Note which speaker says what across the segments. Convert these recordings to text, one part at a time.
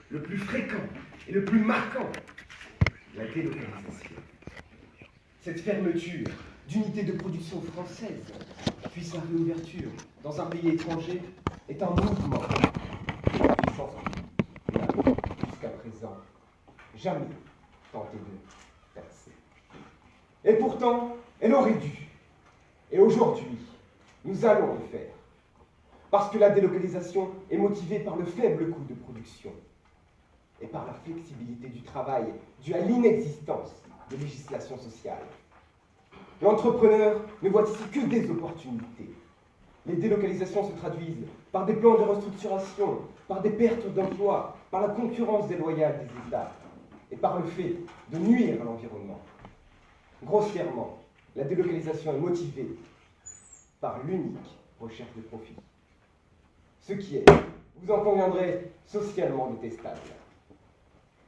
Speaker 1: le plus fréquent et le plus marquant, la délocalisation. Cette fermeture d'unités de production françaises, puis sa réouverture dans un pays étranger, est un mouvement que la puissance n'a jusqu'à présent jamais tenté de taxer. Et pourtant, elle aurait dû. Et aujourd'hui, nous allons le faire. Parce que la délocalisation est motivée par le faible coût de production et par la flexibilité du travail due à l'inexistence de législation sociale. L'entrepreneur ne voit ici que des opportunités. Les délocalisations se traduisent par des plans de restructuration, par des pertes d'emplois, par la concurrence déloyale des États et par le fait de nuire à l'environnement. Grossièrement, la délocalisation est motivée par l'unique recherche de profit. Ce qui est, vous en conviendrez, socialement détestable.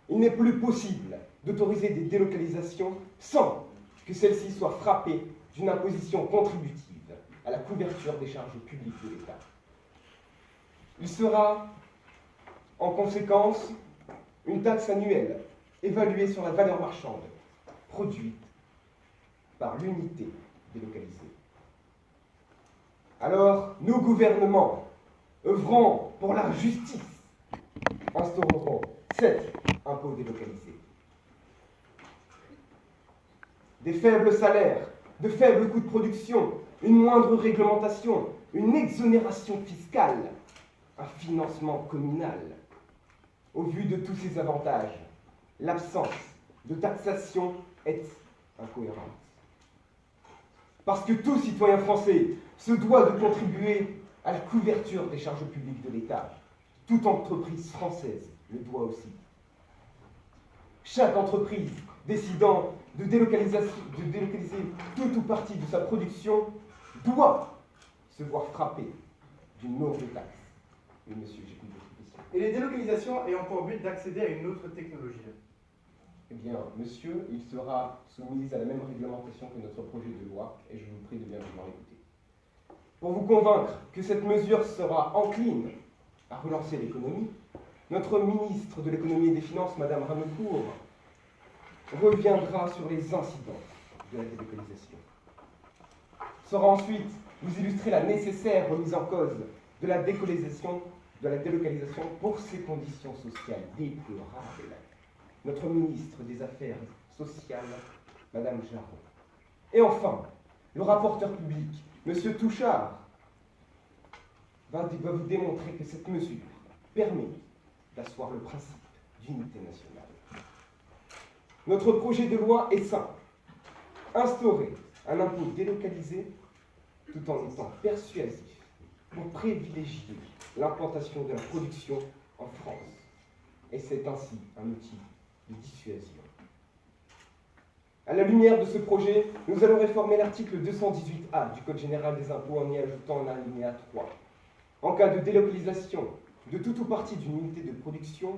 Speaker 1: Il n'est plus possible d'autoriser des délocalisations sans que celles-ci soient frappées d'une imposition contributive à la couverture des charges publiques de l'État. Il sera, en conséquence, une taxe annuelle évaluée sur la valeur marchande produite par l'unité délocalisée. Alors, nos gouvernements, œuvrant pour la justice, instaureront cet impôt délocalisé. Des faibles salaires, de faibles coûts de production, une moindre réglementation, une exonération fiscale, un financement communal. Au vu de tous ces avantages, l'absence de taxation est incohérente. Parce que tout citoyen français se doit de contribuer à la couverture des charges publiques de l'État. Toute entreprise française le doit aussi. Chaque entreprise décidant de délocaliser tout ou partie de sa production doit se voir frappée d'une lourde taxe. Oui, monsieur, j'écoute votre question.
Speaker 2: Et les délocalisations ayant pour but d'accéder à une autre technologie?
Speaker 1: Eh bien, monsieur, il sera soumis à la même réglementation que notre projet de loi, et je vous prie de bien vouloir écouter. Pour vous convaincre que cette mesure sera encline à relancer l'économie, notre ministre de l'économie et des finances, Madame Ramecourt, reviendra sur les incidents de la délocalisation. Sera ensuite vous illustrer la nécessaire remise en cause de la délocalisation pour ses conditions sociales déplorables. Notre ministre des Affaires sociales, Madame Jarron. Et enfin, le rapporteur public, Monsieur Touchard, va vous démontrer que cette mesure permet d'asseoir le principe d'unité nationale. Notre projet de loi est simple. Instaurer un impôt délocalisé tout en étant persuasif pour privilégier l'implantation de la production en France. Et c'est ainsi un outil de dissuasion. À la lumière de ce projet, nous allons réformer l'article 218A du Code général des impôts en y ajoutant un alinéa 3. En cas de délocalisation de tout ou partie d'une unité de production,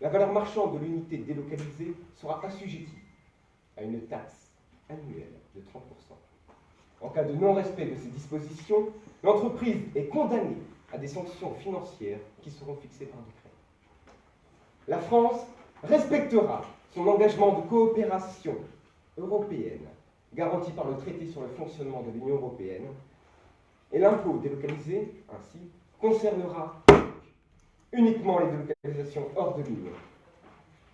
Speaker 1: la valeur marchande de l'unité délocalisée sera assujettie à une taxe annuelle de 30%. En cas de non-respect de ces dispositions, l'entreprise est condamnée à des sanctions financières qui seront fixées par décret. La France respectera son engagement de coopération européenne garanti par le traité sur le fonctionnement de l'Union européenne, et l'impôt délocalisé, ainsi, concernera uniquement les délocalisations hors de l'Union.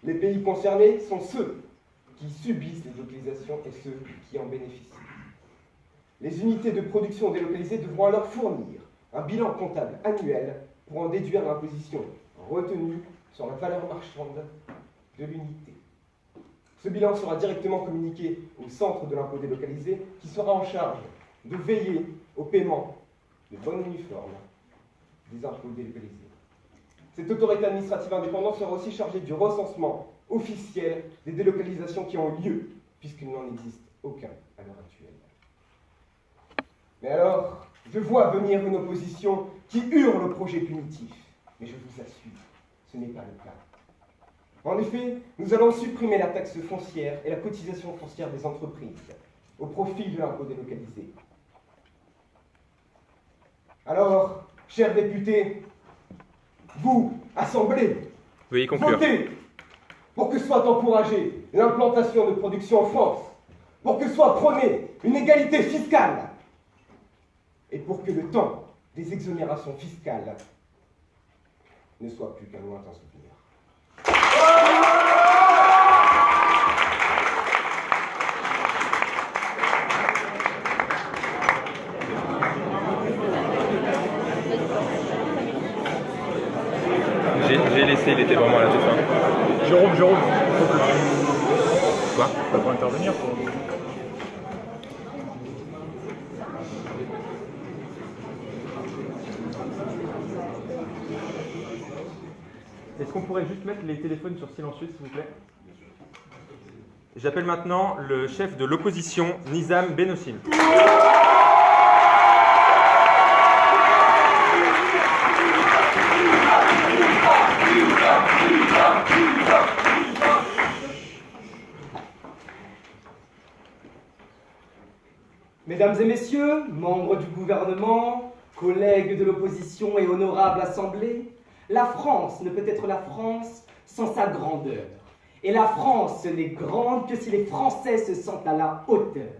Speaker 1: Les pays concernés sont ceux qui subissent les délocalisations et ceux qui en bénéficient. Les unités de production délocalisées devront alors fournir un bilan comptable annuel pour en déduire l'imposition retenue sur la valeur marchande de l'unité. Ce bilan sera directement communiqué au centre de l'impôt délocalisé qui sera en charge de veiller au paiement de bon uniforme des impôts délocalisés. Cette autorité administrative indépendante sera aussi chargée du recensement officiel des délocalisations qui ont eu lieu, puisqu'il n'en existe aucun à l'heure actuelle. Mais alors, je vois venir une opposition qui hurle au projet punitif. Mais je vous assure, ce n'est pas le cas. En effet, nous allons supprimer la taxe foncière et la cotisation foncière des entreprises au profit de l'impôt délocalisé. Alors, chers députés, vous, assemblée,
Speaker 3: Veuillez conclure.
Speaker 1: Votez pour que soit encouragée l'implantation de production en France, pour que soit prônée une égalité fiscale et pour que le temps des exonérations fiscales ne soit plus qu'un lointain souvenir.
Speaker 3: J'ai laissé, il était vraiment à la toute fin.
Speaker 4: Jérôme,
Speaker 3: Quoi?
Speaker 4: ça peut intervenir pour...
Speaker 3: Est-ce qu'on pourrait juste mettre les téléphones sur silencieux, s'il vous plaît? J'appelle maintenant le chef de l'opposition, Nizam Benossim.
Speaker 5: Mesdames et messieurs, membres du gouvernement, collègues de l'opposition et honorable assemblée, la France ne peut être la France sans sa grandeur. Et la France n'est grande que si les Français se sentent à la hauteur.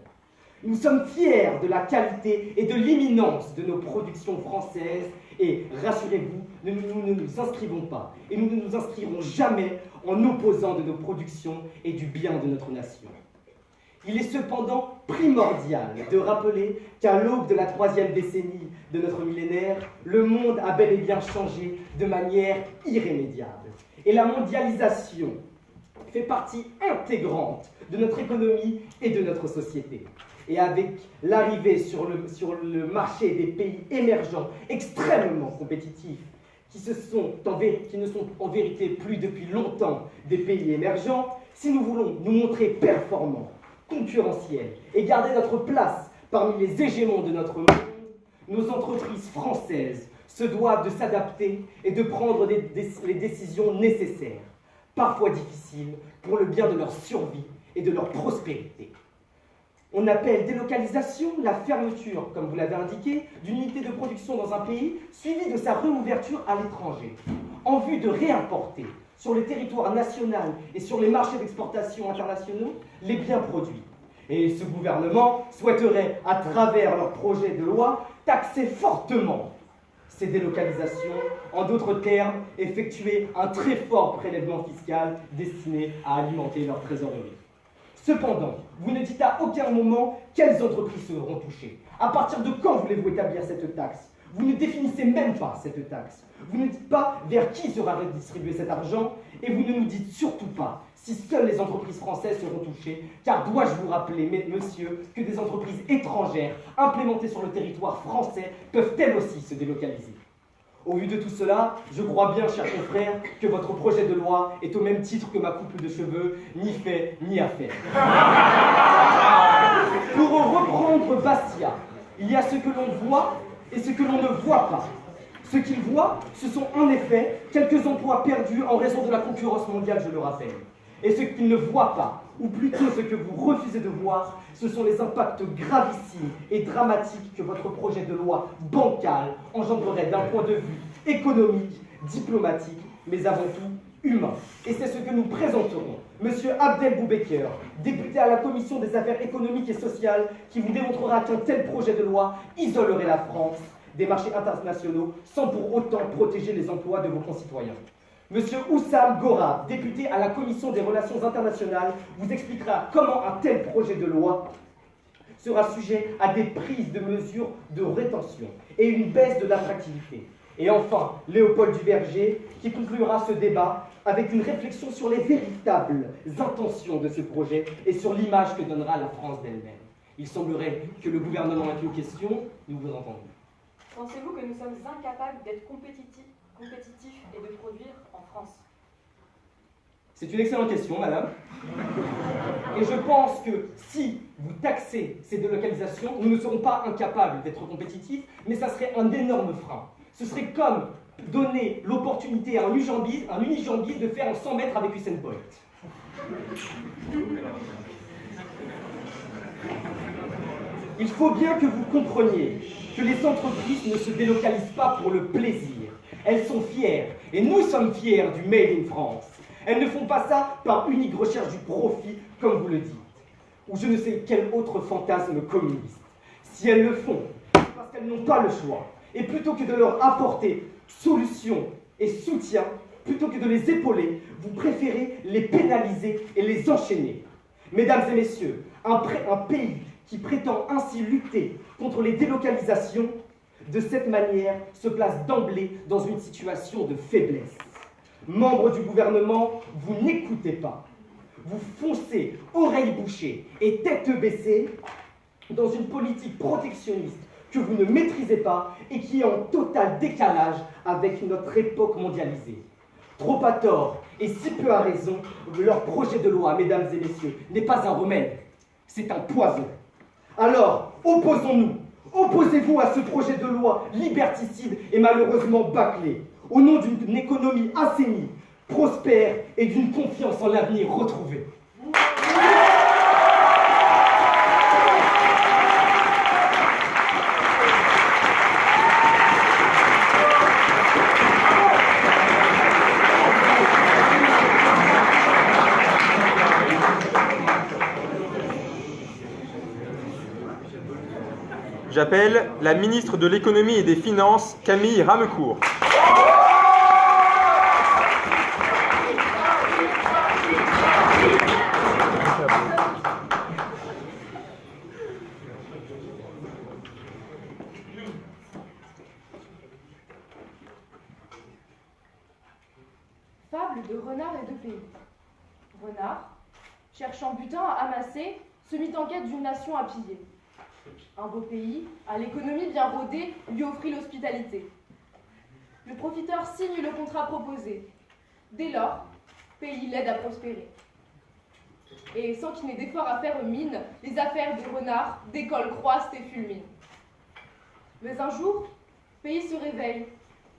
Speaker 5: Nous sommes fiers de la qualité et de l'imminence de nos productions françaises et, rassurez-vous, nous ne nous inscrivons pas et nous ne nous inscrirons jamais en opposant de nos productions et du bien de notre nation. Il est cependant primordial de rappeler qu'à l'aube de la 3e décennie de notre millénaire, le monde a bel et bien changé de manière irrémédiable. Et la mondialisation fait partie intégrante de notre économie et de notre société. Et avec l'arrivée sur le marché des pays émergents extrêmement compétitifs, qui ne sont en vérité plus depuis longtemps des pays émergents, si nous voulons nous montrer performants, concurrentiels et garder notre place parmi les hégémons de notre monde, nos entreprises françaises se doivent de s'adapter et de prendre les décisions nécessaires, parfois difficiles, pour le bien de leur survie et de leur prospérité. On appelle délocalisation la fermeture, comme vous l'avez indiqué, d'une unité de production dans un pays, suivie de sa réouverture à l'étranger, en vue de réimporter sur le territoire national et sur les marchés d'exportation internationaux les biens produits. Et ce gouvernement souhaiterait, à travers leur projet de loi, taxer fortement ces délocalisations, en d'autres termes, effectuer un très fort prélèvement fiscal destiné à alimenter leur trésorerie. Cependant, vous ne dites à aucun moment quelles entreprises seront touchées. À partir de quand voulez-vous établir cette taxe? Vous ne définissez même pas cette taxe. Vous ne dites pas vers qui sera redistribué cet argent et vous ne nous dites surtout pas si seules les entreprises françaises seront touchées, car dois-je vous rappeler, monsieur, que des entreprises étrangères implémentées sur le territoire français peuvent elles aussi se délocaliser. Au vu de tout cela, je crois bien, chers confrères, que votre projet de loi est au même titre que ma coupe de cheveux, ni fait ni à faire. Pour reprendre Bastia, il y a ce que l'on voit et ce que l'on ne voit pas. Ce qu'ils voient, ce sont en effet quelques emplois perdus en raison de la concurrence mondiale, je le rappelle. Et ce qu'ils ne voient pas, ou plutôt ce que vous refusez de voir, ce sont les impacts gravissimes et dramatiques que votre projet de loi bancal engendrerait d'un point de vue économique, diplomatique, mais avant tout humain. Et c'est ce que nous présenterons. Monsieur Abdel Boubaker, député à la Commission des affaires économiques et sociales, qui vous démontrera qu'un tel projet de loi isolerait la France des marchés internationaux sans pour autant protéger les emplois de vos concitoyens. Monsieur Oussam Gora, député à la Commission des relations internationales, vous expliquera comment un tel projet de loi sera sujet à des prises de mesures de rétention et une baisse de l'attractivité. Et enfin, Léopold Duverger, qui conclura ce débat avec une réflexion sur les véritables intentions de ce projet et sur l'image que donnera la France d'elle-même. Il semblerait que le gouvernement ait une question, nous vous entendons.
Speaker 6: Pensez-vous que nous sommes incapables d'être compétitifs et de produire en France?
Speaker 5: C'est une excellente question, madame. Et je pense que si vous taxez ces délocalisations, nous ne serons pas incapables d'être compétitifs, mais ça serait un énorme frein. Ce serait comme donner l'opportunité à un unijambiste de faire un 100 mètres avec Usain Bolt. Il faut bien que vous compreniez que les entreprises ne se délocalisent pas pour le plaisir. Elles sont fières, et nous sommes fiers du Made in France. Elles ne font pas ça par unique recherche du profit, comme vous le dites, ou je ne sais quel autre fantasme communiste. Si elles le font, c'est parce qu'elles n'ont pas le choix. Et plutôt que de leur apporter solutions et soutien, plutôt que de les épauler, vous préférez les pénaliser et les enchaîner. Mesdames et messieurs, un pays qui prétend ainsi lutter contre les délocalisations, de cette manière, se place d'emblée dans une situation de faiblesse. Membres du gouvernement, vous n'écoutez pas. Vous foncez, oreilles bouchées et tête baissée, dans une politique protectionniste que vous ne maîtrisez pas et qui est en total décalage avec notre époque mondialisée. Trop à tort et si peu à raison, leur projet de loi, mesdames et messieurs, n'est pas un remède, c'est un poison. Alors, opposons-nous, opposez-vous à ce projet de loi liberticide et malheureusement bâclé, au nom d'une économie assainie, prospère et d'une confiance en l'avenir retrouvée.
Speaker 3: J'appelle la ministre de l'Économie et des Finances, Camille Ramecourt.
Speaker 6: Fable de renard et de pays. Renard, cherchant butin à amasser, se mit en quête d'une nation à piller. Un beau pays, à l'économie bien rodée, lui offrit l'hospitalité. Le profiteur signe le contrat proposé. Dès lors, pays l'aide à prospérer. Et sans qu'il n'ait d'effort à faire mine, les affaires de renard décollent, croissent et fulminent. Mais un jour, pays se réveille,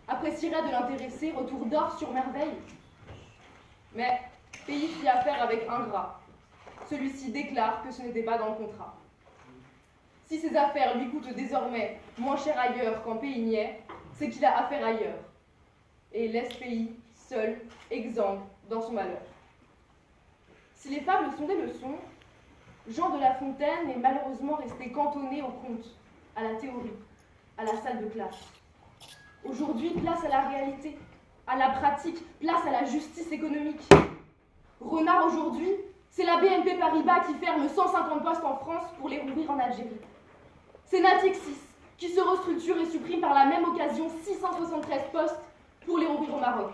Speaker 6: apprécierait de l'intéresser, retour d'or sur merveille. Mais pays fit affaire avec ingrat. Celui-ci déclare que ce n'était pas dans le contrat. Si ses affaires lui coûtent désormais moins cher ailleurs qu'en pays niais, c'est qu'il a affaire ailleurs, et laisse pays seul, exsangue, dans son malheur. Si les fables sont des leçons, Jean de La Fontaine est malheureusement resté cantonné au conte, à la théorie, à la salle de classe. Aujourd'hui, place à la réalité, à la pratique, place à la justice économique. Renard aujourd'hui, c'est la BNP Paribas qui ferme 150 postes en France pour les rouvrir en Algérie. C'est Natixis qui se restructure et supprime par la même occasion 673 postes pour les rouvrir au Maroc.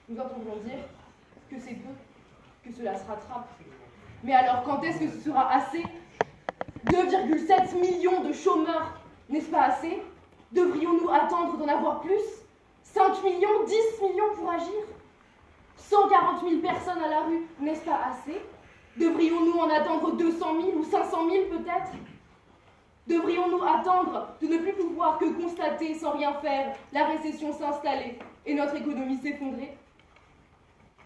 Speaker 6: Nous entendons dire que c'est peu, que cela se rattrape. Mais alors quand est-ce que ce sera assez? 2,7 millions de chômeurs, n'est-ce pas assez? Devrions-nous attendre d'en avoir plus? 5 millions, 10 millions pour agir? 140 000 personnes à la rue, n'est-ce pas assez? Devrions-nous en attendre 200 000 ou 500 000 peut-être? Devrions-nous attendre de ne plus pouvoir que constater sans rien faire la récession s'installer et notre économie s'effondrer?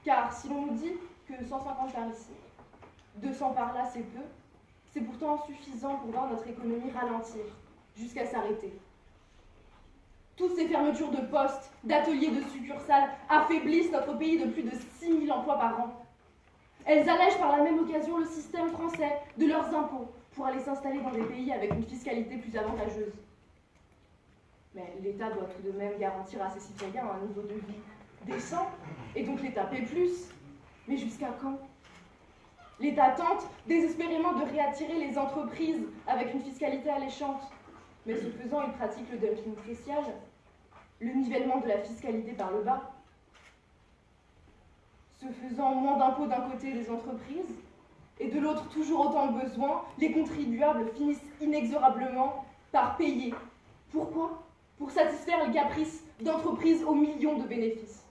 Speaker 6: Car si l'on nous dit que 150 par ici, 200 par là c'est peu, c'est pourtant suffisant pour voir notre économie ralentir jusqu'à s'arrêter. Toutes ces fermetures de postes, d'ateliers, de succursales affaiblissent notre pays de plus de 6 000 emplois par an. Elles allègent par la même occasion le système français de leurs impôts pour aller s'installer dans des pays avec une fiscalité plus avantageuse. Mais l'État doit tout de même garantir à ses citoyens un niveau de vie décent, et donc l'État paie plus. Mais jusqu'à quand? L'État tente désespérément de réattirer les entreprises avec une fiscalité alléchante. Mais ce faisant, il pratique le dumping social, le nivellement de la fiscalité par le bas. Ce faisant, moins d'impôts d'un côté des entreprises, et de l'autre toujours autant de besoins, les contribuables finissent inexorablement par payer. Pourquoi? Pour satisfaire les caprices d'entreprises aux millions de bénéfices.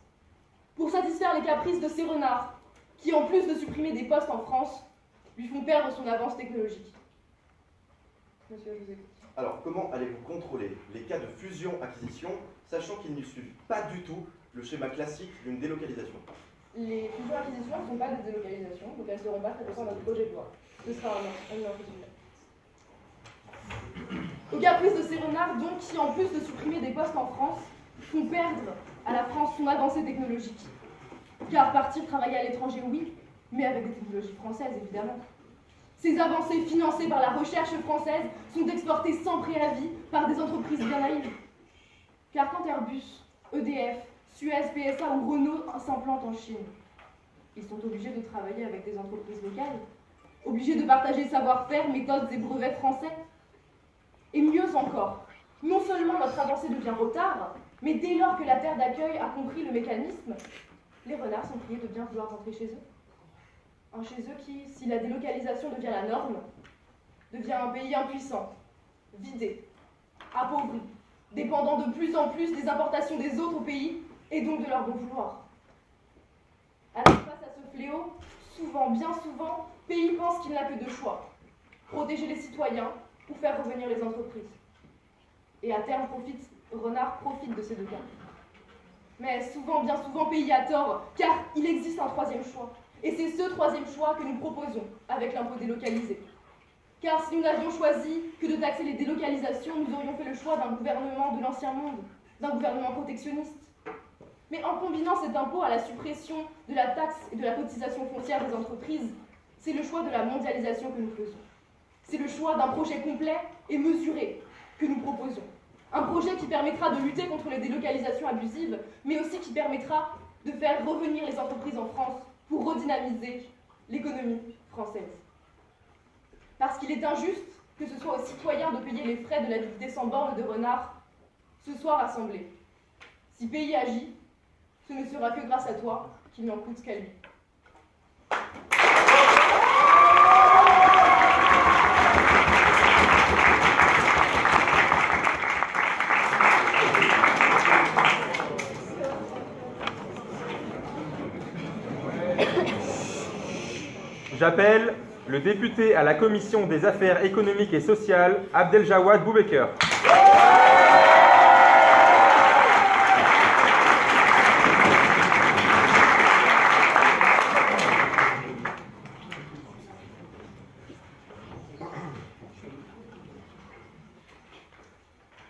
Speaker 6: Pour satisfaire les caprices de ces renards, qui en plus de supprimer des postes en France, lui font perdre son avance technologique. Monsieur, je vous écoute.
Speaker 7: Alors, comment allez-vous contrôler les cas de fusion-acquisition, sachant qu'ils ne suivent pas du tout le schéma classique d'une délocalisation?
Speaker 6: Les fusions-acquisitions ne sont pas des délocalisations, donc elles ne seront pas traitées dans notre projet de loi. Ce sera un offre. caprice de ces renards, donc, qui, en plus de supprimer des postes en France, font perdre à la France son avancée technologique. Car partir travailler à l'étranger, oui, mais avec des technologies françaises, évidemment. Ces avancées financées par la recherche française sont exportées sans préavis par des entreprises bien naïves. Car quand Airbus, EDF, Suez, PSA ou Renault s'implantent en Chine, ils sont obligés de travailler avec des entreprises locales, obligés de partager savoir-faire, méthodes et brevets français. Et mieux encore, non seulement notre avancée devient retard, mais dès lors que la terre d'accueil a compris le mécanisme, les renards sont priés de bien vouloir rentrer chez eux. Un chez eux qui, si la délocalisation devient la norme, devient un pays impuissant, vidé, appauvri, dépendant de plus en plus des importations des autres pays et donc de leur bon vouloir. Alors face à ce fléau, souvent, bien souvent, pays pense qu'il n'a que deux choix: protéger les citoyens ou faire revenir les entreprises. Et à terme, Renard profite de ces deux cas. Mais souvent, bien souvent, pays a tort, car il existe un troisième choix. Et c'est ce troisième choix que nous proposons avec l'impôt délocalisé. Car si nous n'avions choisi que de taxer les délocalisations, nous aurions fait le choix d'un gouvernement de l'ancien monde, d'un gouvernement protectionniste. Mais en combinant cet impôt à la suppression de la taxe et de la cotisation foncière des entreprises, c'est le choix de la mondialisation que nous faisons. C'est le choix d'un projet complet et mesuré que nous proposons. Un projet qui permettra de lutter contre les délocalisations abusives, mais aussi qui permettra de faire revenir les entreprises en France pour redynamiser l'économie française. Parce qu'il est injuste que ce soit aux citoyens de payer les frais de la vie sans bornes de Renard ce soir assemblés. Si pays agit, ce ne sera que grâce à toi qu'il n'en coûte qu'à lui.
Speaker 3: J'appelle le député à la Commission des Affaires économiques et sociales, Abdeljawad Boubaker.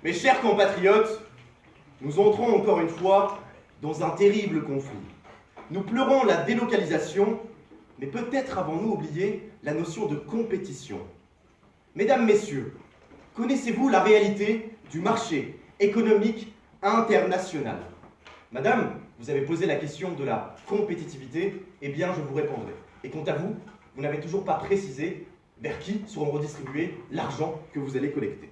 Speaker 7: Mes chers compatriotes, nous entrons encore une fois dans un terrible conflit. Nous pleurons la délocalisation, mais peut-être avons-nous oublié la notion de compétition. Mesdames, Messieurs, connaissez-vous la réalité du marché économique international? Madame, vous avez posé la question de la compétitivité, eh bien je vous répondrai. Et quant à vous, vous n'avez toujours pas précisé vers qui seront redistribués l'argent que vous allez collecter.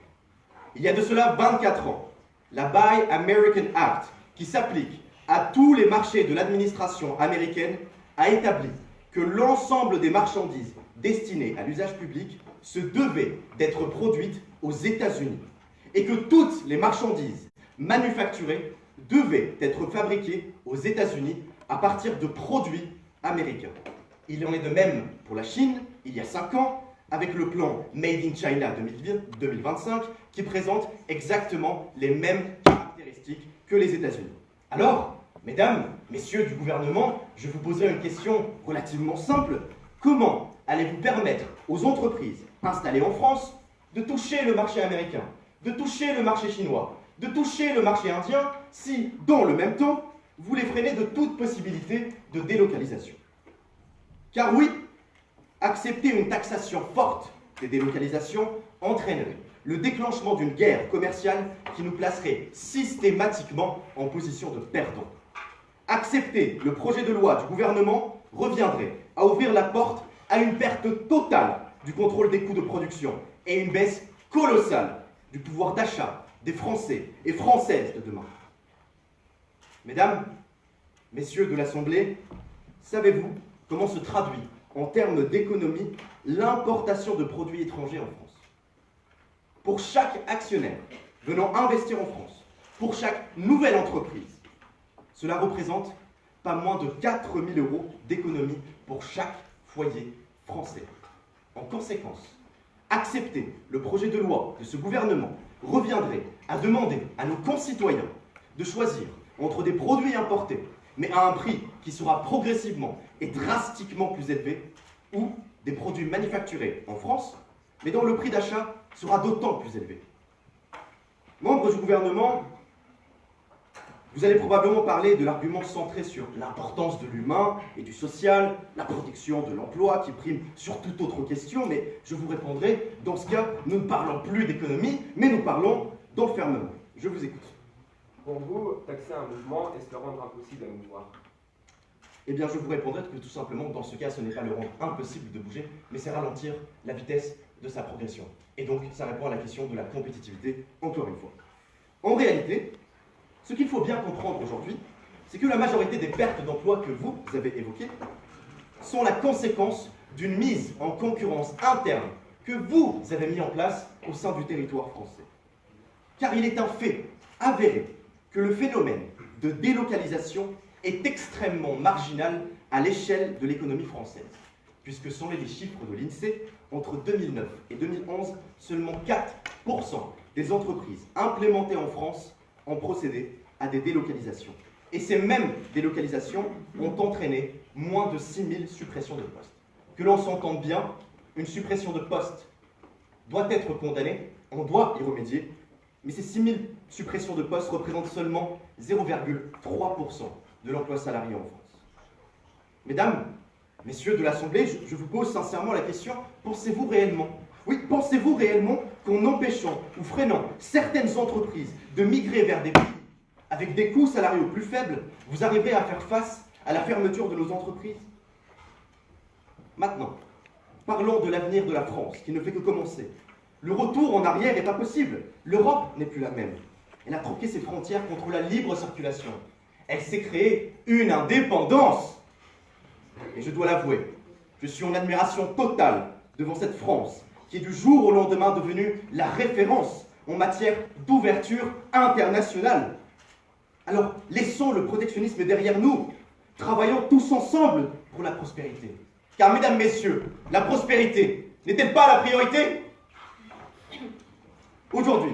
Speaker 7: Il y a de cela 24 ans, la Buy American Act, qui s'applique à tous les marchés de l'administration américaine, a établi que l'ensemble des marchandises destinées à l'usage public se devaient d'être produites aux États-Unis et que toutes les marchandises manufacturées devaient être fabriquées aux États-Unis à partir de produits américains. Il en est de même pour la Chine, il y a 5 ans, avec le plan Made in China 2025, qui présente exactement les mêmes caractéristiques que les États-Unis. Alors, mesdames, messieurs du gouvernement, je vous poserai une question relativement simple. Comment allez-vous permettre aux entreprises installées en France de toucher le marché américain, de toucher le marché chinois, de toucher le marché indien, si, dans le même temps, vous les freinez de toute possibilité de délocalisation? Car oui, accepter une taxation forte des délocalisations entraînerait le déclenchement d'une guerre commerciale qui nous placerait systématiquement en position de perdant. Accepter le projet de loi du gouvernement reviendrait à ouvrir la porte à une perte totale du contrôle des coûts de production et une baisse colossale du pouvoir d'achat des Français et Françaises de demain. Mesdames, messieurs de l'Assemblée, savez-vous comment se traduit en termes d'économie l'importation de produits étrangers en France? Pour chaque actionnaire venant investir en France, pour chaque nouvelle entreprise, cela représente pas moins de 4 000 € d'économie pour chaque foyer français. En conséquence, accepter le projet de loi de ce gouvernement reviendrait à demander à nos concitoyens de choisir entre des produits importés, mais à un prix qui sera progressivement et drastiquement plus élevé, ou des produits manufacturés en France, mais dont le prix d'achat sera d'autant plus élevé. Membres du gouvernement, vous allez probablement parler de l'argument centré sur l'importance de l'humain et du social, la protection de l'emploi qui prime sur toute autre question, mais je vous répondrai, dans ce cas, nous ne parlons plus d'économie, mais nous parlons d'enfermement. Je vous écoute.
Speaker 1: Pour vous, taxer un mouvement est-ce le rendre impossible à mouvoir?
Speaker 7: Eh bien, je vous répondrai que tout simplement, dans ce cas, ce n'est pas le rendre impossible de bouger, mais c'est ralentir la vitesse de sa progression. Et donc, ça répond à la question de la compétitivité, encore une fois. En réalité, ce qu'il faut bien comprendre aujourd'hui, c'est que la majorité des pertes d'emplois que vous avez évoquées sont la conséquence d'une mise en concurrence interne que vous avez mis en place au sein du territoire français. Car il est un fait avéré que le phénomène de délocalisation est extrêmement marginal à l'échelle de l'économie française, puisque selon les chiffres de l'INSEE, entre 2009 et 2011, seulement 4% des entreprises implémentées en France ont procédé à des délocalisations. Et ces mêmes délocalisations ont entraîné moins de 6000 suppressions de postes. Que l'on s'entende bien, une suppression de postes doit être condamnée, on doit y remédier, mais ces 6000 suppressions de postes représentent seulement 0,3% de l'emploi salarié en France. Mesdames, messieurs de l'Assemblée, je vous pose sincèrement la question, pensez-vous réellement, oui, pensez-vous réellement qu'en empêchant ou freinant certaines entreprises de migrer vers des pays avec des coûts salariaux plus faibles, vous arriverez à faire face à la fermeture de nos entreprises? Maintenant, parlons de l'avenir de la France, qui ne fait que commencer. Le retour en arrière n'est pas possible. L'Europe n'est plus la même. Elle a troqué ses frontières contre la libre circulation. Elle s'est créée une indépendance. Et je dois l'avouer, je suis en admiration totale devant cette France, qui est du jour au lendemain devenue la référence en matière d'ouverture internationale. Alors, laissons le protectionnisme derrière nous. Travaillons tous ensemble pour la prospérité. Car, mesdames, messieurs, la prospérité n'est-elle pas la priorité? Aujourd'hui,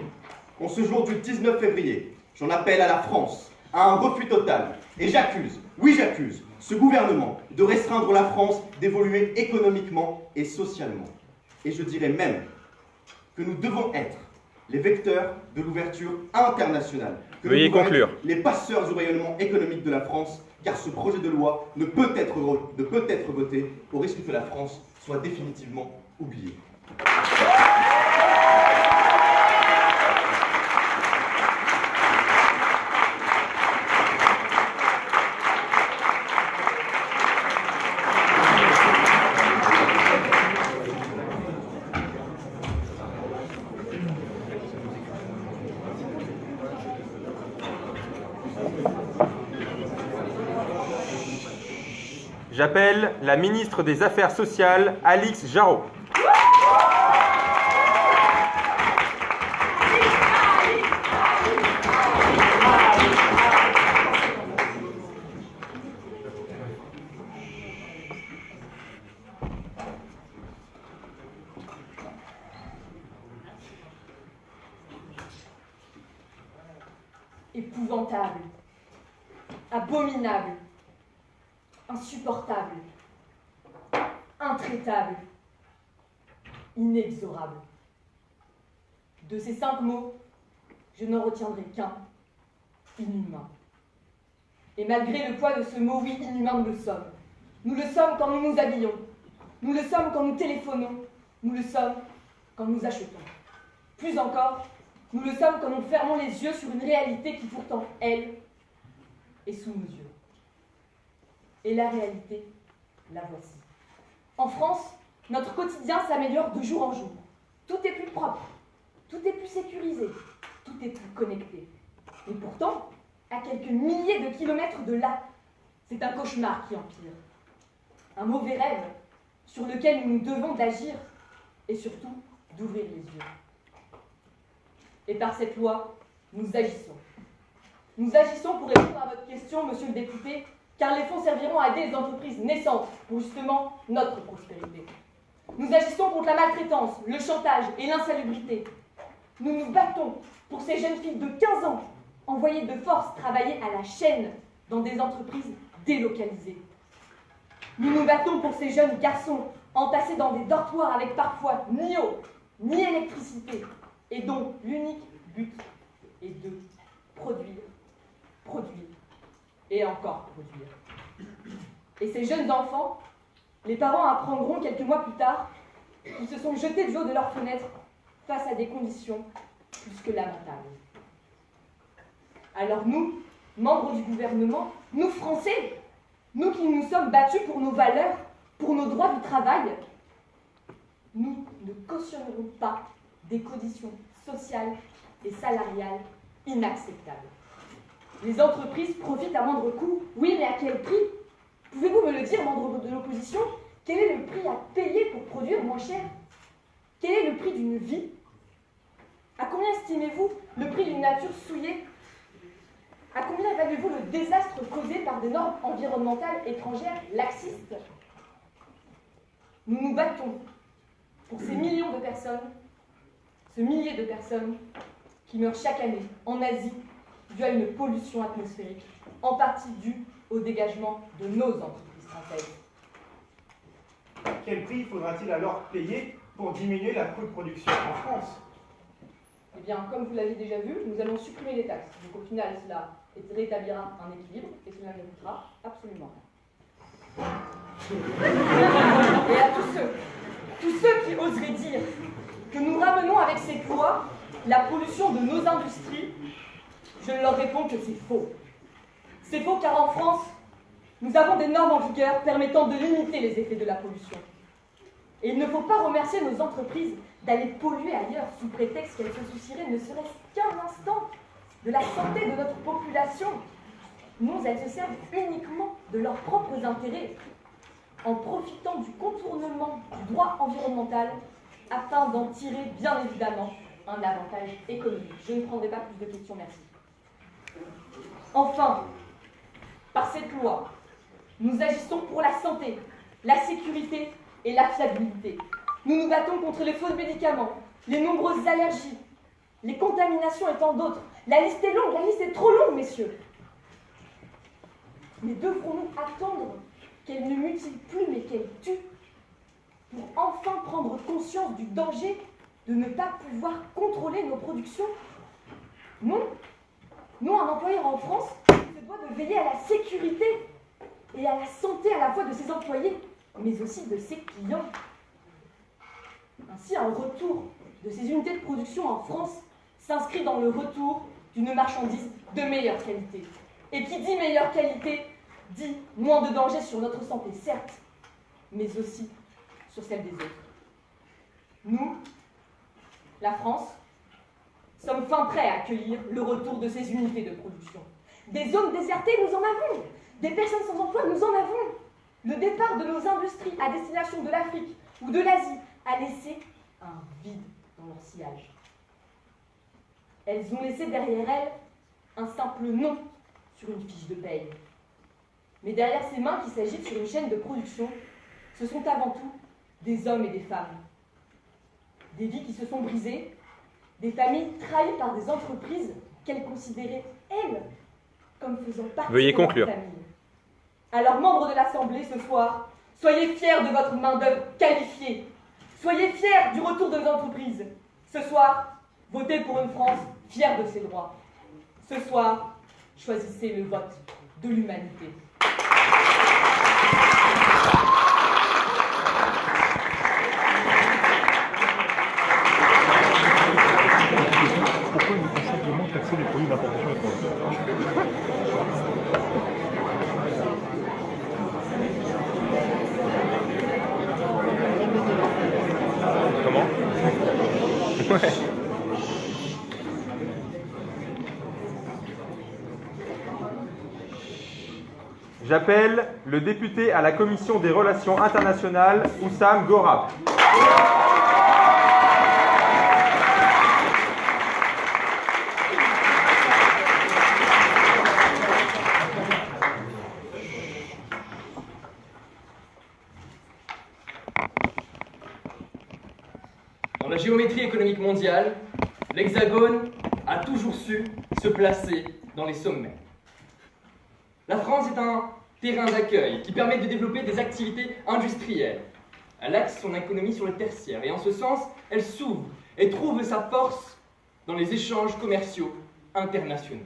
Speaker 7: en ce jour du 19 février, j'en appelle à la France, à un refus total. Et j'accuse, oui j'accuse, ce gouvernement de restreindre la France, d'évoluer économiquement et socialement. Et je dirais même que nous devons être les vecteurs de l'ouverture internationale. Que
Speaker 3: Veuillez
Speaker 7: nous devons
Speaker 3: conclure.
Speaker 7: être les passeurs du rayonnement économique de la France, car ce projet de loi ne peut être voté au risque que la France soit définitivement oubliée.
Speaker 3: J'appelle la ministre des Affaires sociales, Alix Jarot.
Speaker 6: Épouvantable, abominable, insupportable, intraitable, inexorable. De ces 5 mots, je n'en retiendrai qu'un, inhumain. Et malgré le poids de ce mot, oui, inhumain, nous le sommes. Nous le sommes quand nous nous habillons. Nous le sommes quand nous téléphonons. Nous le sommes quand nous achetons. Plus encore, nous le sommes quand nous fermons les yeux sur une réalité qui pourtant, elle, est sous nos yeux. Et la réalité, la voici. En France, notre quotidien s'améliore de jour en jour. Tout est plus propre, tout est plus sécurisé, tout est plus connecté. Et pourtant, à quelques milliers de kilomètres de là, c'est un cauchemar qui empire. Un mauvais rêve sur lequel nous nous devons d'agir et surtout d'ouvrir les yeux. Et par cette loi, nous agissons. Nous agissons pour répondre à votre question, monsieur le député, car les fonds serviront à aider les entreprises naissantes pour justement notre prospérité. Nous agissons contre la maltraitance, le chantage et l'insalubrité. Nous nous battons pour ces jeunes filles de 15 ans envoyées de force travailler à la chaîne dans des entreprises délocalisées. Nous nous battons pour ces jeunes garçons entassés dans des dortoirs avec parfois ni eau, ni électricité, et dont l'unique but et de produire, produire et encore produire. Et ces jeunes enfants, les parents apprendront quelques mois plus tard qu'ils se sont jetés du haut de leurs fenêtres face à des conditions plus que lamentables. Alors nous, membres du gouvernement, nous Français, nous qui nous sommes battus pour nos valeurs, pour nos droits du travail, nous ne cautionnerons pas des conditions sociales et salariales inacceptables. Les entreprises profitent à moindre coût, oui, mais à quel prix? Pouvez-vous me le dire, membre de l'opposition? Quel est le prix à payer pour produire moins cher? Quel est le prix d'une vie? À combien estimez-vous le prix d'une nature souillée? À combien évaluez-vous le désastre causé par des normes environnementales étrangères laxistes? Nous nous battons pour ces millions de personnes, ce millier de personnes qui meurent chaque année en Asie dû à une pollution atmosphérique, en partie due au dégagement de nos entreprises françaises.
Speaker 2: Quel prix faudra-t-il alors payer pour diminuer la coût de production en France?
Speaker 6: Eh bien, comme vous l'avez déjà vu, nous allons supprimer les taxes. Donc au final, cela rétablira un équilibre et cela ne coûtera absolument rien. Et à tous ceux qui oseraient dire que nous ramenons avec cette loi la pollution de nos industries, je leur réponds que c'est faux. C'est faux car en France, nous avons des normes en vigueur permettant de limiter les effets de la pollution. Et il ne faut pas remercier nos entreprises d'aller polluer ailleurs sous prétexte qu'elles se soucieraient ne serait-ce qu'un instant de la santé de notre population. Non, elles se servent uniquement de leurs propres intérêts, en profitant du contournement du droit environnemental afin d'en tirer bien évidemment un avantage économique. Je ne prendrai pas plus de questions, merci. Enfin, par cette loi, nous agissons pour la santé, la sécurité et la fiabilité. Nous nous battons contre les faux médicaments, les nombreuses allergies, les contaminations et tant d'autres. La liste est longue, la liste est trop longue, messieurs. Mais devrons-nous attendre qu'elle ne mutile plus mais qu'elle tue pour enfin prendre conscience du danger de ne pas pouvoir contrôler nos productions? Non. Non, un employeur en France se doit de veiller à la sécurité et à la santé à la fois de ses employés, mais aussi de ses clients. Ainsi, un retour de ces unités de production en France s'inscrit dans le retour d'une marchandise de meilleure qualité. Et qui dit meilleure qualité, dit moins de danger sur notre santé, certes, mais aussi sur celle des autres. Nous, la France, sommes fin prêts à accueillir le retour de ces unités de production. Des zones désertées, nous en avons. Des personnes sans emploi, nous en avons. Le départ de nos industries à destination de l'Afrique ou de l'Asie a laissé un vide dans leur sillage. Elles ont laissé derrière elles un simple nom sur une fiche de paye. Mais derrière ces mains qui s'agitent sur une chaîne de production, ce sont avant tout des hommes et des femmes. Des vies qui se sont brisées, des familles trahies par des entreprises qu'elles considéraient, elles, comme faisant partie
Speaker 3: Veuillez
Speaker 6: de leur
Speaker 3: conclure.
Speaker 6: famille. Alors, membres de l'Assemblée, ce soir, soyez fiers de votre main-d'œuvre qualifiée. Soyez fiers du retour de nos entreprises. Ce soir, votez pour une France fière de ses droits. Ce soir, choisissez le vote de l'humanité.
Speaker 4: Pourquoi il faut simplement taxer les produits d'importation étrangère?
Speaker 3: Comment? Ouais. J'appelle le député à la Commission des Relations internationales, Oussam Gorab.
Speaker 8: Dans la géométrie économique mondiale, l'Hexagone a toujours su se placer dans les sommets. La France est un terrain d'accueil qui permet de développer des activités industrielles. Elle axe son économie sur le tertiaire et en ce sens, elle s'ouvre et trouve sa force dans les échanges commerciaux internationaux.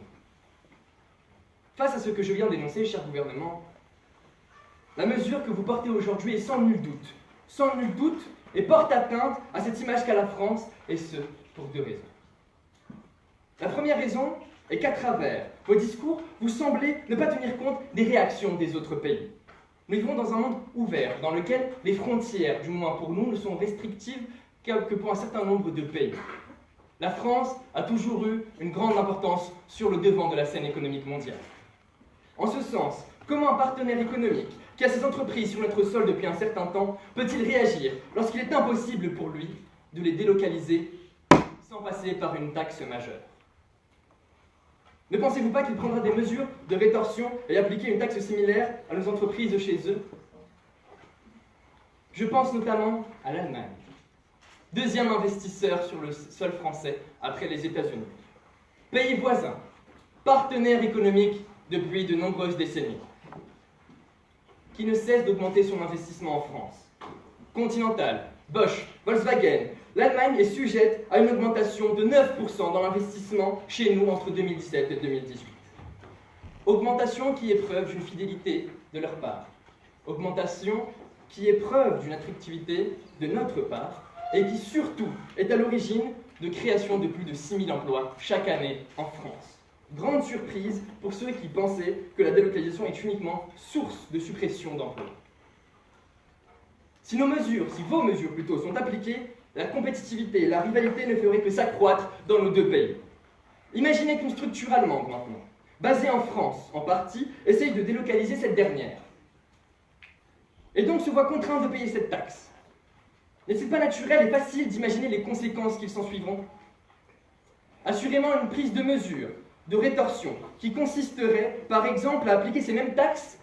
Speaker 8: Face à ce que je viens d'énoncer, cher gouvernement, la mesure que vous portez aujourd'hui est sans nul doute, et porte atteinte à cette image qu'a la France, et ce, pour deux raisons. La première raison est qu'à travers vos discours, vous semblez ne pas tenir compte des réactions des autres pays. Nous vivons dans un monde ouvert, dans lequel les frontières, du moins pour nous, ne sont restrictives que pour un certain nombre de pays. La France a toujours eu une grande importance sur le devant de la scène économique mondiale. En ce sens, comment un partenaire économique qui a ses entreprises sur notre sol depuis un certain temps peut-il réagir lorsqu'il est impossible pour lui de les délocaliser sans passer par une taxe majeure? Ne pensez-vous pas qu'il prendra des mesures de rétorsion et appliquer une taxe similaire à nos entreprises chez eux? Je pense notamment à l'Allemagne, deuxième investisseur sur le sol français après les États-Unis. Pays voisin, partenaire économique depuis de nombreuses décennies, qui ne cesse d'augmenter son investissement en France. Continental, Bosch, Volkswagen, l'Allemagne est sujette à une augmentation de 9% dans l'investissement chez nous entre 2017 et 2018. Augmentation qui est preuve d'une fidélité de leur part. Augmentation qui est preuve d'une attractivité de notre part et qui surtout est à l'origine de création de plus de 6 000 emplois chaque année en France. Grande surprise pour ceux qui pensaient que la délocalisation est uniquement source de suppression d'emplois. Si vos mesures sont appliquées, la compétitivité et la rivalité ne feraient que s'accroître dans nos deux pays. Imaginez qu'une structure allemande maintenant, basée en France en partie, essaye de délocaliser cette dernière. Et donc se voit contrainte de payer cette taxe. N'est-il pas naturel et facile d'imaginer les conséquences qui s'en suivront? Assurément une prise de mesure, de rétorsion, qui consisterait par exemple à appliquer ces mêmes taxes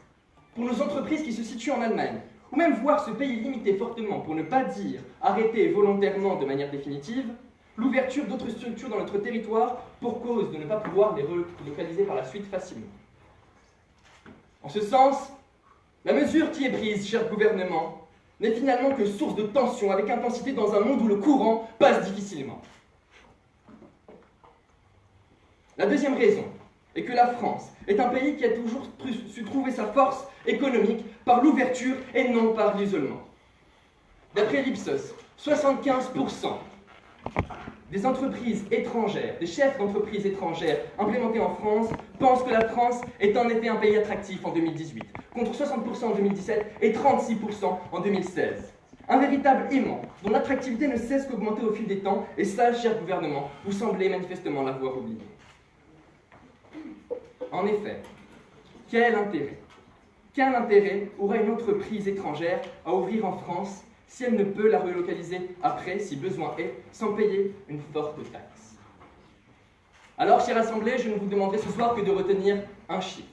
Speaker 8: pour nos entreprises qui se situent en Allemagne, ou même voir ce pays limiter fortement, pour ne pas dire arrêter volontairement de manière définitive, l'ouverture d'autres structures dans notre territoire pour cause de ne pas pouvoir les relocaliser par la suite facilement. En ce sens, la mesure qui est prise, cher gouvernement, n'est finalement que source de tension avec intensité dans un monde où le courant passe difficilement. La deuxième raison est que la France est un pays qui a toujours su trouver sa force économique par l'ouverture et non par l'isolement. D'après l'Ipsos, 75% des entreprises étrangères, des chefs d'entreprises étrangères implémentés en France pensent que la France est en effet un pays attractif en 2018, contre 60% en 2017 et 36% en 2016. Un véritable aimant dont l'attractivité ne cesse qu'augmenter au fil des temps, et ça, cher gouvernement, vous semblez manifestement l'avoir oublié. En effet, quel intérêt aura une entreprise étrangère à ouvrir en France si elle ne peut la relocaliser après, si besoin est, sans payer une forte taxe? Alors, chère Assemblée, je ne vous demanderai ce soir que de retenir un chiffre.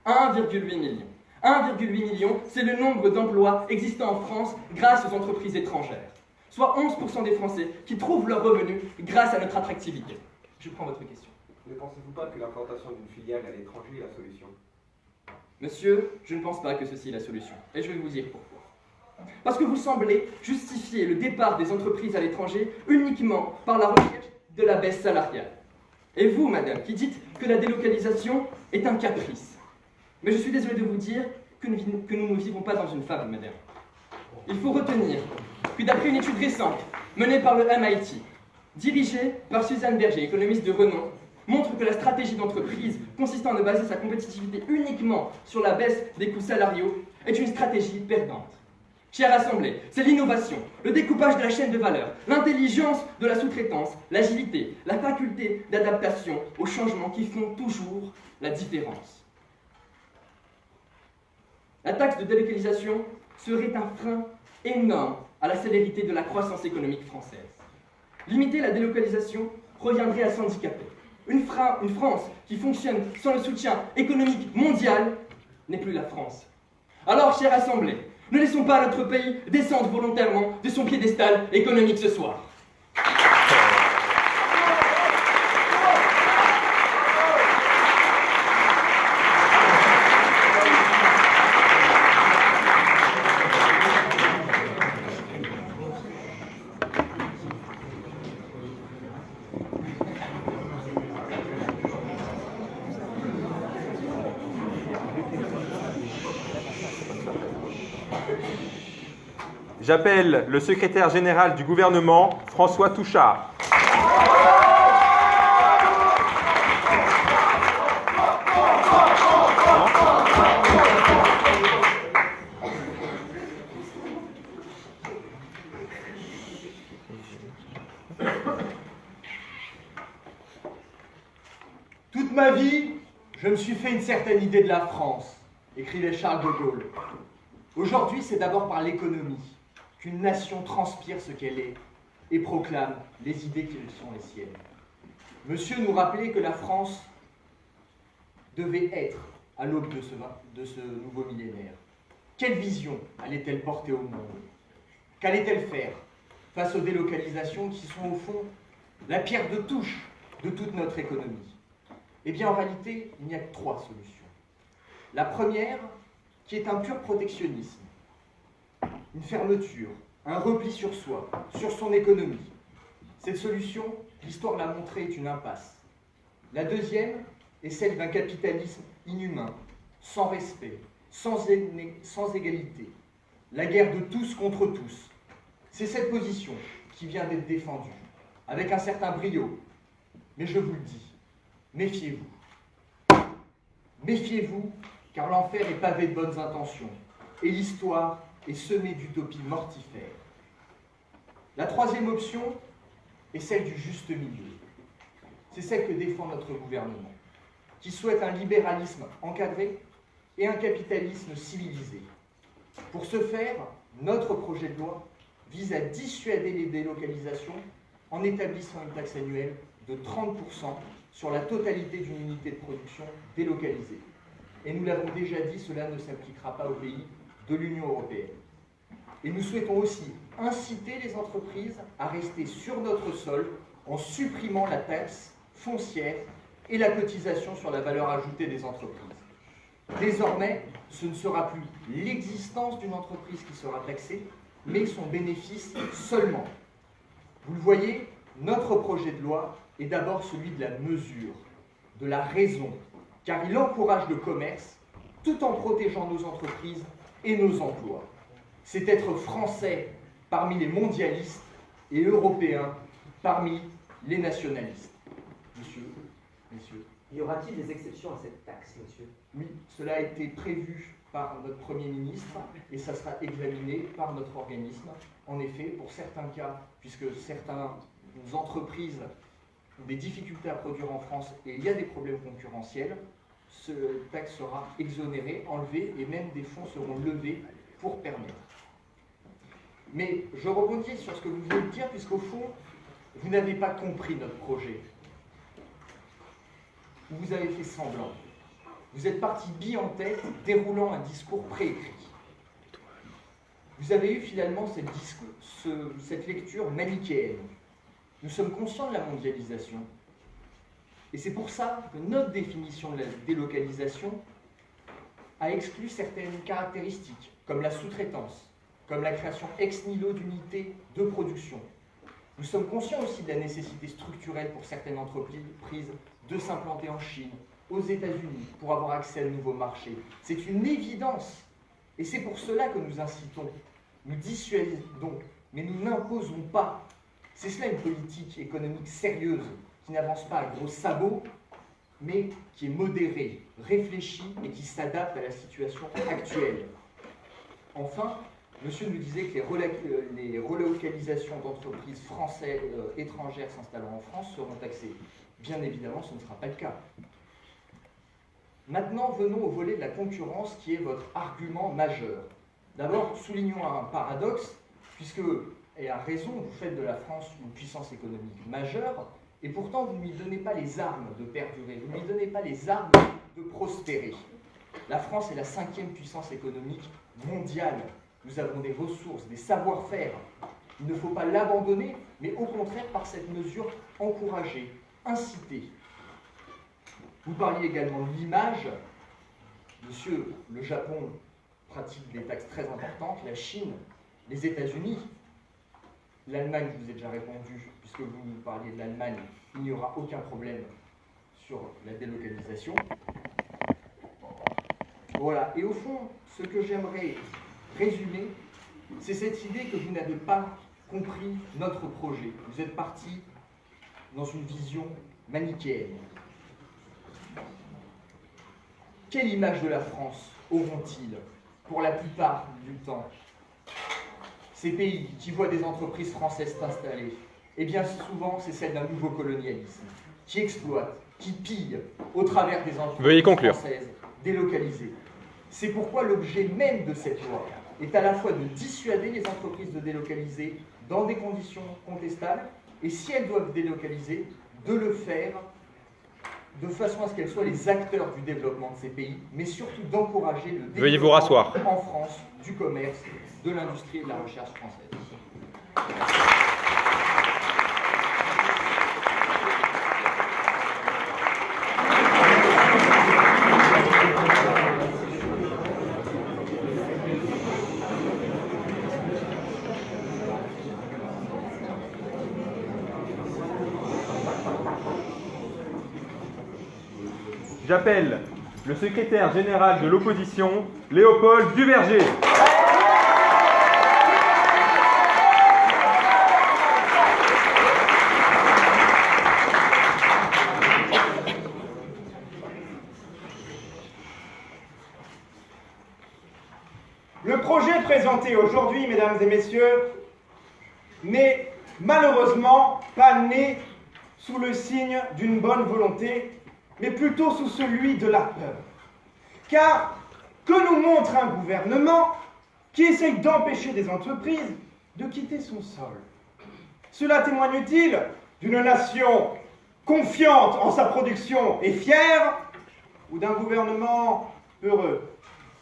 Speaker 8: 1,8 million. 1,8 million, c'est le nombre d'emplois existants en France grâce aux entreprises étrangères. Soit 11% des Français qui trouvent leurs revenus grâce à notre attractivité. Je prends votre question.
Speaker 1: Ne pensez-vous pas que l'implantation d'une filiale à l'étranger est la solution?
Speaker 8: Monsieur, je ne pense pas que ceci est la solution. Et je vais vous dire pourquoi. Parce que vous semblez justifier le départ des entreprises à l'étranger uniquement par la recherche de la baisse salariale. Et vous, madame, qui dites que la délocalisation est un caprice. Mais je suis désolé de vous dire que nous ne vivons pas dans une fable, madame. Il faut retenir que d'après une étude récente menée par le MIT, dirigée par Suzanne Berger, économiste de renom, montre que la stratégie d'entreprise consistant à ne baser sa compétitivité uniquement sur la baisse des coûts salariaux est une stratégie perdante. Chère Assemblée, c'est l'innovation, le découpage de la chaîne de valeur, l'intelligence de la sous-traitance, l'agilité, la faculté d'adaptation aux changements qui font toujours la différence. La taxe de délocalisation serait un frein énorme à la célérité de la croissance économique française. Limiter la délocalisation reviendrait à s'handicaper. Une France qui fonctionne sans le soutien économique mondial n'est plus la France. Alors, chère Assemblée, ne laissons pas notre pays descendre volontairement de son piédestal économique ce soir.
Speaker 3: J'appelle le secrétaire général du gouvernement, François Touchard.
Speaker 7: Toute ma vie, je me suis fait une certaine idée de la France, écrivait Charles de Gaulle. Aujourd'hui, c'est d'abord par l'économie qu'une nation transpire ce qu'elle est et proclame les idées qui sont les siennes. Monsieur nous rappelait que la France devait être à l'aube de ce nouveau millénaire. Quelle vision allait-elle porter au monde? Qu'allait-elle faire face aux délocalisations qui sont au fond la pierre de touche de toute notre économie? Eh bien, en réalité, il n'y a que 3 solutions. La première, qui est un pur protectionnisme, une fermeture, un repli sur soi, sur son économie. Cette solution, l'histoire l'a montré, est une impasse. La deuxième est celle d'un capitalisme inhumain, sans respect, sans égalité. La guerre de tous contre tous. C'est cette position qui vient d'être défendue, avec un certain brio. Mais je vous le dis, méfiez-vous. Méfiez-vous, car l'enfer est pavé de bonnes intentions, et l'histoire est semée d'utopies mortifères. La troisième option est celle du juste milieu. C'est celle que défend notre gouvernement, qui souhaite un libéralisme encadré et un capitalisme civilisé. Pour ce faire, notre projet de loi vise à dissuader les délocalisations en établissant une taxe annuelle de 30% sur la totalité d'une unité de production délocalisée. Et nous l'avons déjà dit, cela ne s'appliquera pas aux pays de l'Union européenne. Et nous souhaitons aussi inciter les entreprises à rester sur notre sol en supprimant la taxe foncière et la cotisation sur la valeur ajoutée des entreprises. Désormais, ce ne sera plus l'existence d'une entreprise qui sera taxée, mais son bénéfice seulement. Vous le voyez, notre projet de loi est d'abord celui de la mesure, de la raison, car il encourage le commerce tout en protégeant nos entreprises et nos emplois. C'est être français parmi les mondialistes et européen parmi les nationalistes. Messieurs.
Speaker 5: Y aura-t-il des exceptions à cette taxe, monsieur?
Speaker 7: Oui, cela a été prévu par notre Premier ministre et ça sera examiné par notre organisme. En effet, pour certains cas, puisque certaines entreprises ont des difficultés à produire en France et il y a des problèmes concurrentiels, ce taxe sera exonérée, enlevée et même des fonds seront levés pour permettre. Mais je rebondis sur ce que vous venez de dire, puisqu'au fond, vous n'avez pas compris notre projet. Vous avez fait semblant. Vous êtes parti bille en tête, déroulant un discours préécrit. Vous avez eu finalement cette lecture manichéenne. Nous sommes conscients de la mondialisation. Et c'est pour ça que notre définition de la délocalisation a exclu certaines caractéristiques, comme la sous-traitance, comme la création ex nihilo d'unités de production. Nous sommes conscients aussi de la nécessité structurelle pour certaines entreprises de s'implanter en Chine, aux États-Unis, pour avoir accès à de nouveaux marchés. C'est une évidence. Et c'est pour cela que nous incitons, nous dissuadons, mais nous n'imposons pas. C'est cela une politique économique sérieuse, qui n'avance pas à gros sabots, mais qui est modérée, réfléchie et qui s'adapte à la situation actuelle. Enfin, monsieur nous disait que les relocalisations d'entreprises françaises étrangères s'installant en France seront taxées. Bien évidemment, ce ne sera pas le cas. Maintenant, venons au volet de la concurrence qui est votre argument majeur. D'abord, soulignons un paradoxe, puisque, et à raison, vous faites de la France une puissance économique majeure, et pourtant vous ne lui donnez pas les armes de perdurer, vous ne lui donnez pas les armes de prospérer. La France est la 5e puissance économique mondiale. Nous avons des ressources, des savoir-faire. Il ne faut pas l'abandonner, mais au contraire, par cette mesure, encourager, inciter. Vous parliez également de l'image. Monsieur, le Japon pratique des taxes très importantes, la Chine, les États-Unis, l'Allemagne, je vous ai déjà répondu, puisque vous nous parliez de l'Allemagne, il n'y aura aucun problème sur la délocalisation. Voilà, et au fond, ce que j'aimerais résumer,
Speaker 9: c'est cette idée que vous n'avez pas compris notre projet. Vous êtes parti dans une vision manichéenne. Quelle image de la France auront-ils pour la plupart du temps? Ces pays qui voient des entreprises françaises s'installer, eh bien souvent c'est celle d'un nouveau colonialisme, qui exploite, qui pille au travers des entreprises françaises délocalisées. C'est pourquoi l'objet même de cette loi est à la fois de dissuader les entreprises de délocaliser dans des conditions contestables, et si elles doivent délocaliser, de le faire de façon à ce qu'elles soient les acteurs du développement de ces pays, mais surtout d'encourager le développement en France du commerce, de l'industrie et de la recherche française.
Speaker 3: J'appelle le secrétaire général de l'opposition, Léopold Duverger.
Speaker 2: Le projet présenté aujourd'hui, mesdames et messieurs, n'est malheureusement pas né sous le signe d'une bonne volonté, mais plutôt sous celui de la peur. Car que nous montre un gouvernement qui essaye d'empêcher des entreprises de quitter son sol? Cela témoigne-t-il d'une nation confiante en sa production et fière, ou d'un gouvernement heureux,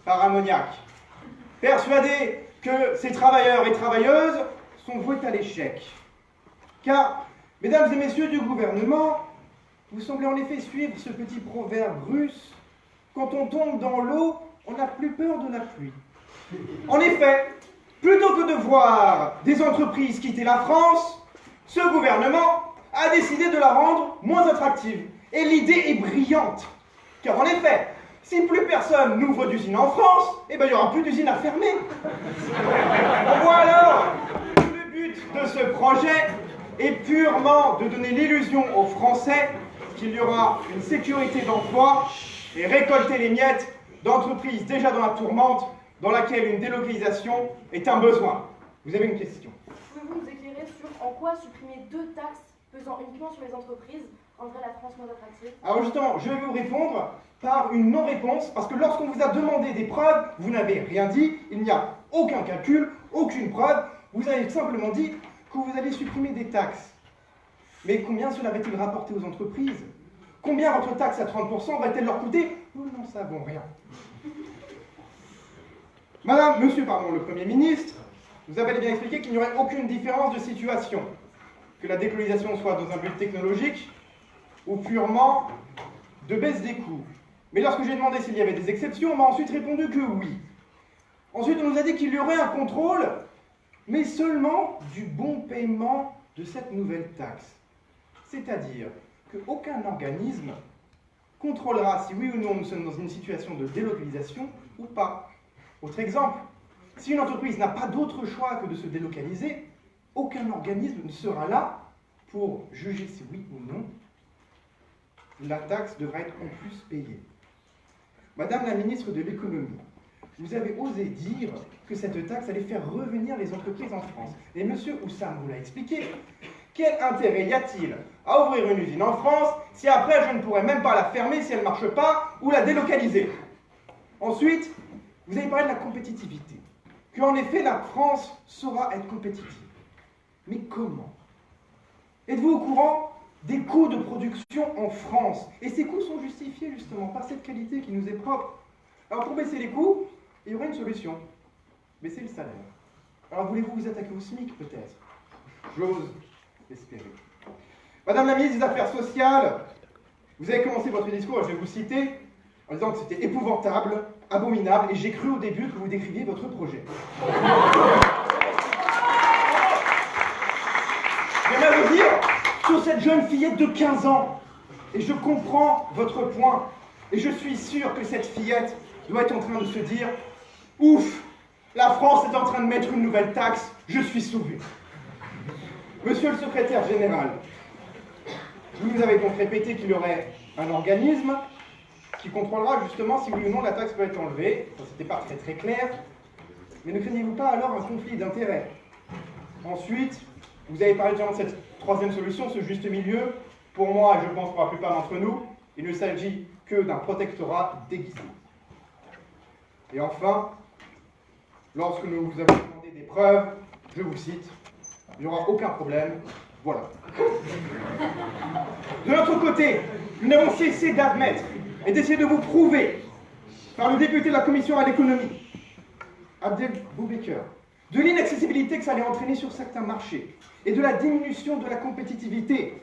Speaker 2: paranoïaque, persuadé que ces travailleurs et travailleuses sont voués à l'échec? Car, mesdames et messieurs du gouvernement, vous semblez en effet suivre ce petit proverbe russe: quand on tombe dans l'eau, on n'a plus peur de la pluie. En effet, plutôt que de voir des entreprises quitter la France, ce gouvernement a décidé de la rendre moins attractive. Et l'idée est brillante. Car en effet, si plus personne n'ouvre d'usine en France, eh ben, il n'y aura plus d'usine à fermer. On voit alors que le but de ce projet est purement de donner l'illusion aux Français qu'il y aura une sécurité d'emploi et récolter les miettes d'entreprises déjà dans la tourmente, dans laquelle une délocalisation est un besoin. Vous avez une question?
Speaker 6: Pouvez-vous nous éclairer sur en quoi supprimer 2 taxes pesant uniquement sur les entreprises rendrait la France moins attractive?
Speaker 2: Alors justement, je vais vous répondre par une non-réponse, parce que lorsqu'on vous a demandé des preuves, vous n'avez rien dit, il n'y a aucun calcul, aucune preuve, vous avez simplement dit que vous allez supprimer des taxes. Mais combien cela va-t-il rapporter aux entreprises? Combien votre taxe à 30% va-t-elle leur coûter? Nous n'en savons rien. Monsieur, le Premier ministre, vous avez bien expliqué qu'il n'y aurait aucune différence de situation, que la décolonisation soit dans un but technologique ou purement de baisse des coûts. Mais lorsque j'ai demandé s'il y avait des exceptions, on m'a ensuite répondu que oui. Ensuite, on nous a dit qu'il y aurait un contrôle, mais seulement du bon paiement de cette nouvelle taxe. C'est-à-dire qu'aucun organisme contrôlera si oui ou non nous sommes dans une situation de délocalisation ou pas. Autre exemple, si une entreprise n'a pas d'autre choix que de se délocaliser, aucun organisme ne sera là pour juger si oui ou non la taxe devra être en plus payée. Madame la ministre de l'économie, vous avez osé dire que cette taxe allait faire revenir les entreprises en France. Et monsieur Oussam vous l'a expliqué. Quel intérêt y a-t-il à ouvrir une usine en France si après je ne pourrais même pas la fermer si elle ne marche pas ou la délocaliser? Ensuite, vous avez parlé de la compétitivité. Qu'en effet, la France saura être compétitive. Mais comment? Êtes-vous au courant des coûts de production en France? Et ces coûts sont justifiés justement par cette qualité qui nous est propre. Alors pour baisser les coûts, il y aurait une solution. Baisser le salaire. Alors voulez-vous vous attaquer au SMIC peut-être? J'ose espérer. Madame la ministre des Affaires sociales, vous avez commencé votre discours, je vais vous citer, en disant que c'était épouvantable, abominable, et j'ai cru au début que vous décriviez votre projet. J'aimerais vous dire sur cette jeune fillette de 15 ans, et je comprends votre point, et je suis sûr que cette fillette doit être en train de se dire « Ouf, la France est en train de mettre une nouvelle taxe, je suis sauvé. Monsieur le secrétaire général, vous nous avez donc répété qu'il y aurait un organisme qui contrôlera justement si oui ou non la taxe peut être enlevée. Ça, c'était pas très clair. Mais ne craignez-vous pas alors un conflit d'intérêts? Ensuite, vous avez parlé de cette troisième solution, ce juste milieu. Pour moi, et je pense pour la plupart d'entre nous, il ne s'agit que d'un protectorat déguisé. Et enfin, lorsque nous vous avons demandé des preuves, je vous cite, il n'y aura aucun problème, voilà. De notre côté, nous n'avons cessé d'admettre et d'essayer de vous prouver, par le député de la commission à l'économie, Abdel Boubaker, de l'inaccessibilité que ça allait entraîner sur certains marchés et de la diminution de la compétitivité.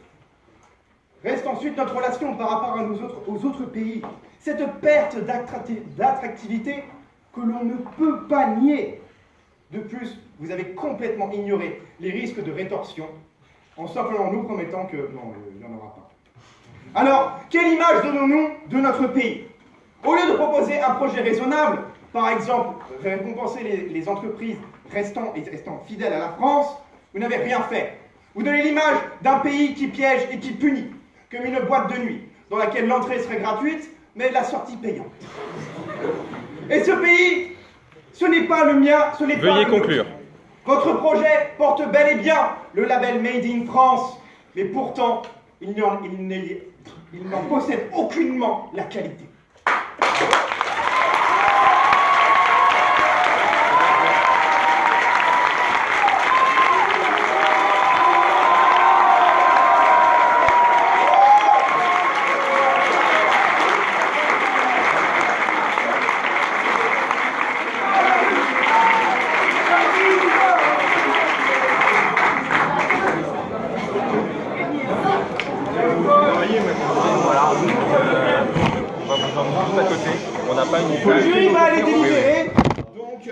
Speaker 2: Reste ensuite notre relation par rapport aux autres pays, cette perte d'attractivité que l'on ne peut pas nier. De plus, vous avez complètement ignoré les risques de rétorsion en simplement nous promettant que non, il n'y en aura pas. Alors, quelle image donnons-nous de notre pays? Au lieu de proposer un projet raisonnable, par exemple, récompenser les entreprises restant fidèles à la France, vous n'avez rien fait. Vous donnez l'image d'un pays qui piège et qui punit, comme une boîte de nuit, dans laquelle l'entrée serait gratuite, mais la sortie payante. Et ce pays, ce n'est pas le mien, ce n'est pas...
Speaker 3: Veuillez conclure.
Speaker 2: Votre projet porte bel et bien le label Made in France, mais pourtant, il n'en possède aucunement la qualité. Le jury va aller délibérer, donc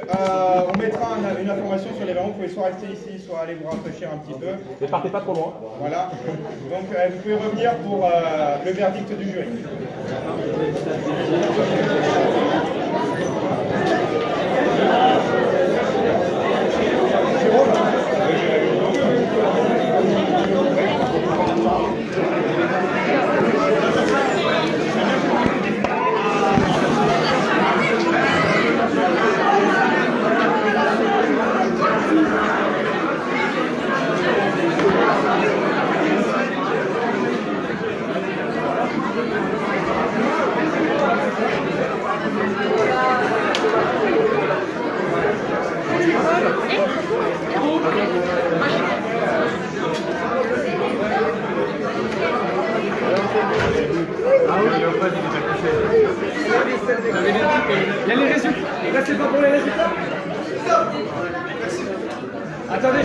Speaker 2: on mettra une information sur les barreaux. Vous pouvez soit rester ici, soit aller vous rafraîchir un petit peu.
Speaker 4: Ne partez pas trop loin.
Speaker 2: Voilà, donc vous pouvez revenir pour le verdict du jury.
Speaker 5: Il y a les résultats. Restez pas pour les résultats. Attendez,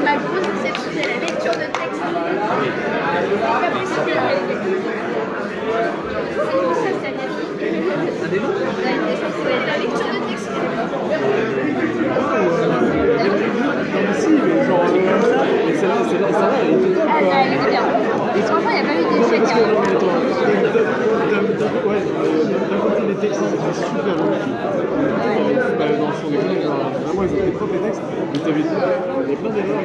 Speaker 10: Ma grosse exception, c'est la lecture de texte. La lecture de texte. Elle est bien. Franchement, il n'y a pas eu d'échec.
Speaker 4: D'un côté, les textes sont super bons. Dans son école, vraiment, ils ont des propres textes. Mais tu avais il y a plein d'erreurs.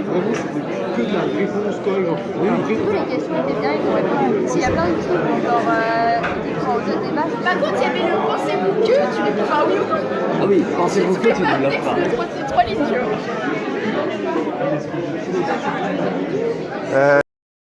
Speaker 4: Vraiment, c'était que de la réponse colle.
Speaker 10: Du coup, les questions étaient bien, ils ont répondu. S'il y a plein de trucs, genre des grands débats. Par contre, il y avait le pensez-vous que, tu les peux faire oui ou non.
Speaker 5: Ah oui, pensez-vous que, tu ne l'as pas.
Speaker 10: C'est trop les yeux.